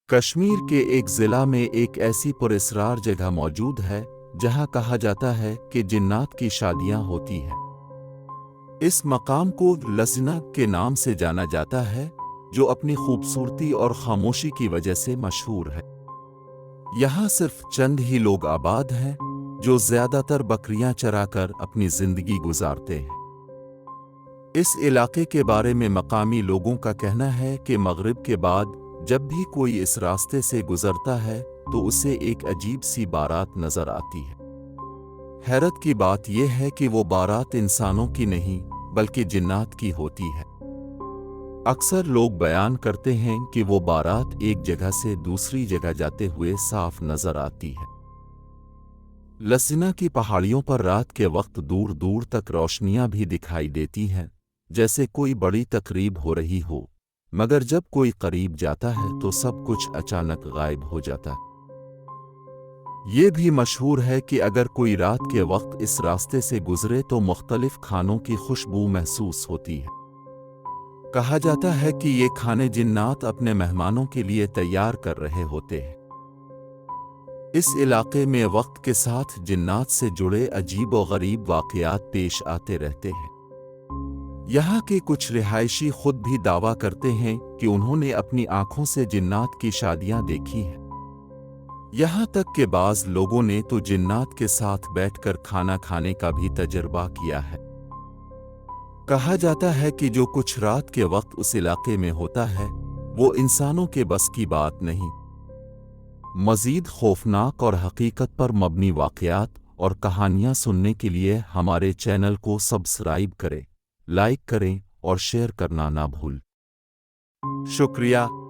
کشمیر کے ایک ضلع میں ایک ایسی پراسرار جگہ موجود ہے جہاں کہا جاتا ہے کہ جنات کی شادیاں ہوتی ہیں۔ اس مقام کو لسنا کے نام سے جانا جاتا ہے، جو اپنی خوبصورتی اور خاموشی کی وجہ سے مشہور ہے۔ یہاں صرف چند ہی لوگ آباد ہیں، جو زیادہ تر بکریاں چرا کر اپنی زندگی گزارتے ہیں۔ اس علاقے کے بارے میں مقامی لوگوں کا کہنا ہے کہ مغرب کے بعد جب بھی کوئی اس راستے سے گزرتا ہے تو اسے ایک عجیب سی بارات نظر آتی ہے۔ حیرت کی بات یہ ہے کہ وہ بارات انسانوں کی نہیں بلکہ جنات کی ہوتی ہے۔ اکثر لوگ بیان کرتے ہیں کہ وہ بارات ایک جگہ سے دوسری جگہ جاتے ہوئے صاف نظر آتی ہے۔ لسنا کی پہاڑیوں پر رات کے وقت دور دور تک روشنیاں بھی دکھائی دیتی ہیں، جیسے کوئی بڑی تقریب ہو رہی ہو، مگر جب کوئی قریب جاتا ہے تو سب کچھ اچانک غائب ہو جاتا ہے۔ یہ بھی مشہور ہے کہ اگر کوئی رات کے وقت اس راستے سے گزرے تو مختلف کھانوں کی خوشبو محسوس ہوتی ہے۔ کہا جاتا ہے کہ یہ کھانے جنات اپنے مہمانوں کے لیے تیار کر رہے ہوتے ہیں۔ اس علاقے میں وقت کے ساتھ جنات سے جڑے عجیب و غریب واقعات پیش آتے رہتے ہیں۔ یہاں کے کچھ رہائشی خود بھی دعویٰ کرتے ہیں کہ انہوں نے اپنی آنکھوں سے جنات کی شادیاں دیکھی ہیں۔ یہاں تک کہ بعض لوگوں نے تو جنات کے ساتھ بیٹھ کر کھانا کھانے کا بھی تجربہ کیا ہے۔ کہا جاتا ہے کہ جو کچھ رات کے وقت اس علاقے میں ہوتا ہے وہ انسانوں کے بس کی بات نہیں۔ مزید خوفناک اور حقیقت پر مبنی واقعات اور کہانیاں سننے کے لیے ہمارے چینل کو سبسکرائب کریں، لائک کریں اور شیئر کرنا نہ بھولیں۔ شکریہ۔